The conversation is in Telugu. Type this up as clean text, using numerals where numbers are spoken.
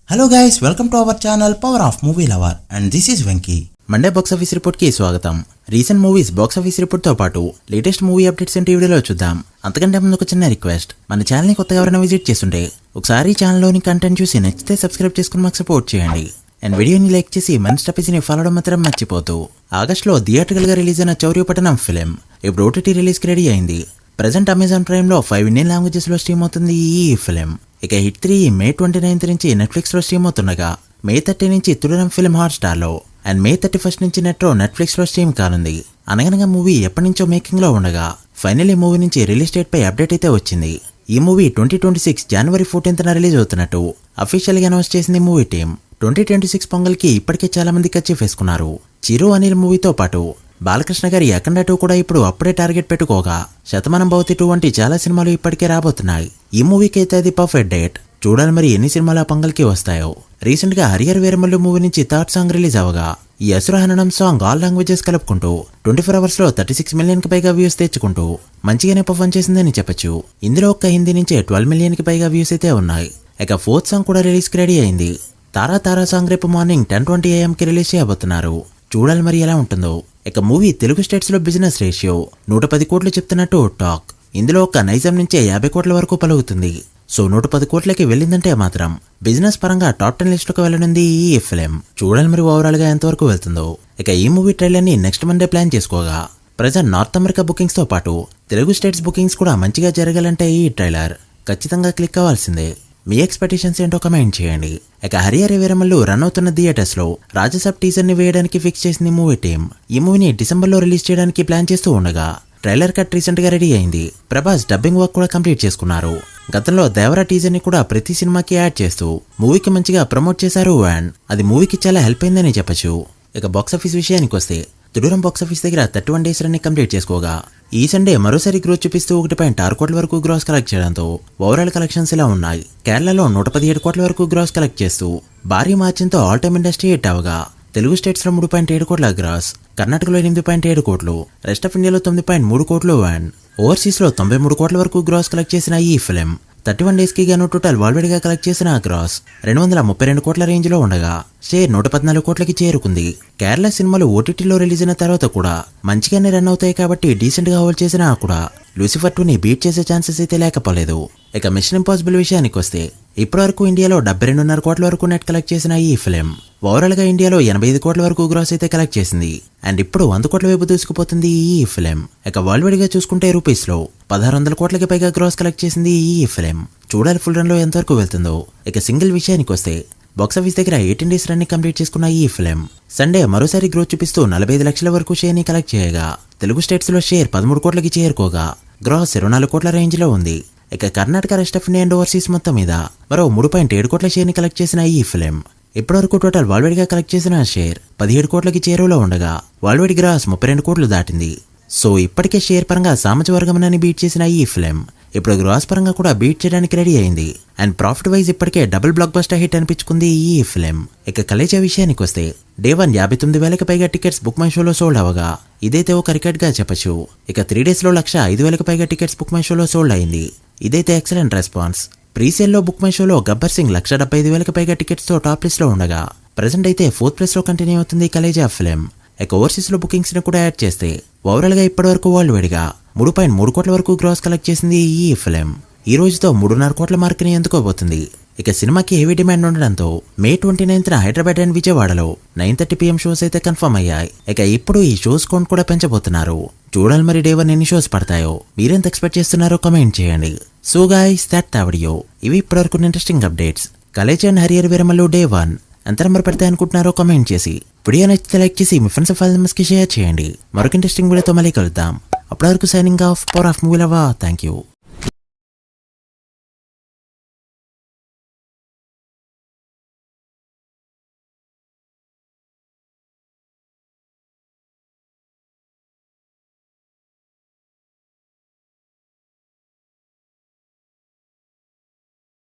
Hello guys, welcome to our channel power of movie lover and this is Venky. Monday box office report కి స్వాగతం. Recent movies box office report తో పాటు లేటెస్ట్ మూవీ అప్డేట్స్ ఏంటి వీడియోలో చూద్దాం. అంతకంటే ముందు ఒక చిన్న రిక్వెస్ట్, మన ఛానల్ ని కొత్తగా ఎవరైనా విజిట్ చేస్తుంటే ఒకసారి ఛానల్లోని కంటెంట్ చూసి నచ్చితే సబ్స్క్రైబ్ చేసుకుని మాకు సపోర్ట్ చేయండి. అండ్ వీడియోని లైక్ చేసి మన స్టాపీస్ని ఫాలో అవడం మాత్రం మర్చిపోతూ. ఆగస్టులో థియేట్రికల్ గా రిలీజ్ అయిన చౌర్యపట్టణం ఫిలిం ఇప్పుడు ఓటీటీ రిలీజ్ కి రెడీ అయింది. ప్రెజెంట్ అమెజాన్ ప్రైమ్ లో 5 ఇండియన్ లాంగ్వేజెస్ లో స్ట్రీమ్ అవుతుంది ఈ ఫిలిం. ఇక హిట్ 3 మే 29 నుంచి నెట్ఫ్లిక్స్ లో స్ట్రీమ్ అవుతుండగా మే 30 నుంచి తుడురం ఫిల్మ్ హాట్‌స్టార్ లో అండ్ మే 31 నుంచి నెట్ఫ్లిక్స్ లో స్ట్రీమ్ కానుంది. అనగనగా మూవీ ఎప్పటి నుంచో మేకింగ్ లో ఉండగా ఫైనల్లీ మూవీ నుంచి రిలీజ్ డేట్ పై అప్డేట్ అయితే వచ్చింది. ఈ మూవీ 2026 జనవరి 14న రిలీజ్ అవుతున్నట్టు అఫీషియల్ గా అనౌన్స్ చేసింది మూవీ టీం. 2026 పొంగల్ కి ఇప్పటికే చాలా మంది కర్చీఫ్ వేసుకున్నారు. చిరు అనిల్ మూవీతో పాటు బాలకృష్ణ గారి అఖండ 2 కూడా ఇప్పుడు అప్పుడే టార్గెట్ పెట్టుకోగా శతమానం భవతి 2 వంటి చాలా సినిమాలు ఇప్పటికే రాబోతున్నాయి. ఈ మూవీకి అయితే అది పర్ఫెక్ట్ డేట్. చూడాలి మరి ఎన్ని సినిమాలు ఆ పొంగల్కి వస్తాయో. రీసెంట్ గా హరిహర వీరమల్లు మూవీ నుంచి థర్డ్ సాంగ్ రిలీజ్ అవగా ఈ అసురహననం సాంగ్ ఆల్ లాంగ్వేజెస్ కలుపుకుంటూ 24 అవర్స్ లో 36 మిలియన్ కి పైగా వ్యూస్ తెచ్చుకుంటూ మంచిగానే పర్ఫార్మ్ చేసిందని చెప్పొచ్చు. ఇందులో ఒక్క హిందీ నుంచే 12 మిలియన్ కి పైగా వ్యూస్ అయితే ఉన్నాయి. ఇక ఫోర్త్ సాంగ్ కూడా రిలీజ్ కి రెడీ అయింది. తారా తారా సాంగ్ రేపు మార్నింగ్ 10:20 AM కి రిలీజ్ చేయబోతున్నారు. చూడాలి మరి ఎలా ఉంటుందో. ఇక మూవీ తెలుగు స్టేట్స్ లో బిజినెస్ రేషియో 110 కోట్లు చెప్తున్నట్టు టాక్. ఇందులో ఒక నైజాం నుంచే 50 కోట్ల వరకు పలుకుతుంది. సో 110 కోట్లకి వెళ్ళిందంటే మాత్రం బిజినెస్ పరంగా టాప్ 10 లిస్ట్ కు వెళ్ళనుంది ఈ ఫిలిం. చూడాలి మరి ఓవరాల్ గా ఎంతవరకు వెళ్తుందో. ఇక ఈ మూవీ ట్రైలర్ ని నెక్స్ట్ మండే ప్లాన్ చేసుకోగా ప్రజెంట్ నార్త్ అమెరికా బుకింగ్స్ తో పాటు తెలుగు స్టేట్స్ బుకింగ్స్ కూడా మంచిగా జరగాలంటే ఈ ట్రైలర్ ఖచ్చితంగా క్లిక్ అవ్వాల్సిందే. మీ ఎక్స్పెక్టేషన్స్ ఏంటో కమెంట్ చేయండి. ఇక హరిహర వీరమల్లు రన్ అవుతున్న థియేటర్స్ లో రాజసాబ్ టీజర్ ని వేయడానికి ఫిక్స్ చేసింది మూవీ టీం. ఈ మూవీని డిసెంబర్ లో రిలీజ్ చేయడానికి ప్లాన్ చేస్తూ ఉండగా ట్రైలర్ కట్ రీసెంట్ గా రెడీ అయింది. ప్రభాస్ డబ్బింగ్ వర్క్ కూడా కంప్లీట్ చేసుకున్నారు. గతంలో దేవరా టీజర్ ని కూడా ప్రతి సినిమాకి యాడ్ చేస్తూ మూవీకి మంచిగా ప్రమోట్ చేశారు అండ్ అది మూవీకి చాలా హెల్ప్ అయిందని చెప్పొచ్చు. ఇక బాక్స్ ఆఫీస్ విషయానికి వస్తే తుడురం బాక్స్ ఆఫీస్ దగ్గర 31 డేస్ రన్ కంప్లీట్ చేసుకోగా ఈ సండే మరోసారి గ్రోత్ చూపిస్తూ 1.6 కోట్ల వరకు గ్రాస్ కలెక్ట్ చేయడంతో ఓవరాల్ కలెక్షన్స్ ఇలా ఉన్నాయి. కేరళలో 117 కోట్ల వరకు గ్రాస్ కలెక్ట్ చేస్తూ భారీ మార్జిన్తో ఆల్ టైమ్ ఇండస్ట్రీ హిట్ అవగా తెలుగు స్టేట్స్ లో 3.7 కోట్ల గ్రాస్, కర్ణాటకలో 8.7 కోట్లు, రెస్ట్ ఆఫ్ ఇండియాలో 9.3 కోట్లు అండ్ ఓవర్సీస్ లో 93 కోట్ల వరకు గ్రాస్ కలెక్ట్ చేసిన ఈ ఫిలిం 31 డేస్ కి గాను టోటల్ వరల్డ్ గా కలెక్ట్ చేసిన గ్రాస్ 232 కోట్ల రేంజ్ లో ఉండగా షేర్ 114 కోట్లకి చేరుకుంది. కేరళ సినిమాలు ఓటీటీలో రిలీజ్ అయిన తర్వాత కూడా మంచిగానే రన్ అవుతాయి కాబట్టి డీసెంట్ గా హోల్డ్ చేసినా కూడా లూసిఫర్ 2ని బీట్ చేసే ఛాన్సెస్ అయితే లేకపోలేదు. ఇక మిషన్ ఇంపాసిబుల్ విషయానికి వస్తే ఇప్పటివరకు ఇండియాలో 72.5 కోట్ల వరకు నెట్ కలెక్ట్ చేసిన ఈ ఫిలిం ఓవరాల్ గా ఇండియాలో 85 కోట్ల వరకు గ్రాస్ అయితే కలెక్ట్ చేసింది అండ్ ఇప్పుడు 100 కోట్ల వైపు దూసుకుపోతుంది ఈ ఫిలిం. ఇక వరల్డ్ వైడ్ గా చూసుకుంటే రూపీస్ లో 1600 కోట్లకి పైగా గ్రాస్ కలెక్ట్ చేసింది ఈ ఫిలిం. చూడాలి ఫుల్ రన్ లో ఎంతవరకు వెళ్తుందో. ఇక సింగిల్ విషయానికి వస్తే బాక్సాఫీస్ దగ్గర 18 డేస్ రన్ ని కంప్లీట్ చేసుకున్న ఈ ఫిలిం సండే మరోసారి గ్రోత్ చూపిస్తూ 45 లక్షల వరకు షేర్ ని కలెక్ట్ చేయగా తెలుగు స్టేట్స్ లో షేర్ 13 కోట్లకి చేరుకోగా గ్రాస్ 24 కోట్ల రేంజ్ లో ఉంది. ఇక Karnataka, rest of India and overseas మొత్తం మీద మరో 3.7 కోట్ల షేర్ ని కలెక్ట్ చేసిన ఈ ఫిలిం ఇప్పటివరకు టోటల్ వరల్డ్ వైడ్ గా కలెక్ట్ చేసిన షేర్ 17 కోట్లకి చేరువలో ఉండగా వరల్డ్ వైడ్ గ్రాస్ 32 కోట్లు దాటింది. సో ఇప్పటికే షేర్ పరంగా సామాజిక వర్గమనాన్ని బీట్ చేసిన ఈ ఫిలిం ఇప్పుడు గ్రాస్ పరంగా కూడా బీట్ చేయడానికి రెడీ అయింది అండ్ ప్రాఫిట్ వైజ్ ఇప్పటికే డబుల్ బ్లాక్ బస్టర్ హిట్ అనిపించుకుంది ఈ ఫిలిం. ఇక కలేజా విషయానికి వస్తే డే 1 59,000కి పైగా టికెట్స్ బుక్ మై షోలో సోల్డ్ అవగా ఇదైతే ఒక రికార్డ్ గా చెప్పొచ్చు. ఇక 3 డేస్ లో 105,000కి పైగా టికెట్స్ బుక్ మై షోలో సోల్డ్ అయింది. ఇదైతే ఎక్సలెంట్ రెస్పాన్స్. ప్రీసేల్ లో బుక్ మై షోలో గబ్బర్ సింగ్ 175,000కి పైగా టికెట్స్ తో టాప్ లిస్ట్ లో ఉండగా ప్రెసెంట్ అయితే 4th ప్లేస్ లో కంటిన్యూ అవుతుంది కలేజా ఫిలిం. ఇక ఓవర్సీస్ లో బుకింగ్స్ ని కూడా యాడ్ చేస్తే ఓవరాల్ గా ఇప్పటి వరకు వరల్డ్ వైడ్ గా 3.3 కోట్ల వరకు గ్రాస్ కలెక్ట్ చేసింది ఈ ఫిలిం. ఈ రోజుతో 3.5 కోట్ల మార్క్ ని అందుకోబోతుంది. ఇక సినిమాకి హెవీ డిమాండ్ ఉండడంతో మే 29న హైదరాబాద్ అండ్ విజయవాడలో 9:30 PM షోస్ అయితే కన్ఫర్మ్ అయ్యాయి. ఇక ఇప్పుడు ఈ షోస్ కౌంట్ కూడా పెంచబోతున్నారు. చూడాలి మరి డే 1 ఎన్ని షోస్ పడతాయో. మీరెంత ఎక్స్పెక్ట్ చేస్తున్నారో కమెంట్ చేయండి. So guys, that video. ఇవి ఇప్పటివరకు interesting updates. College and Harihara Veeramallu day 1 ఎంత నెంబర్ పెడతాయి అనుకుంటున్నారో కమెంట్ చేసి వీడియో నచ్చితే లైక్ చేసి మీ ఫ్రెండ్స్ కి షేర్ చేయండి. మరొక ఇంట్రెస్టింగ్ వీడియోతో మళ్ళీ కలుద్దాం. అప్పటివరకు signing off power of movie lover. Thank you.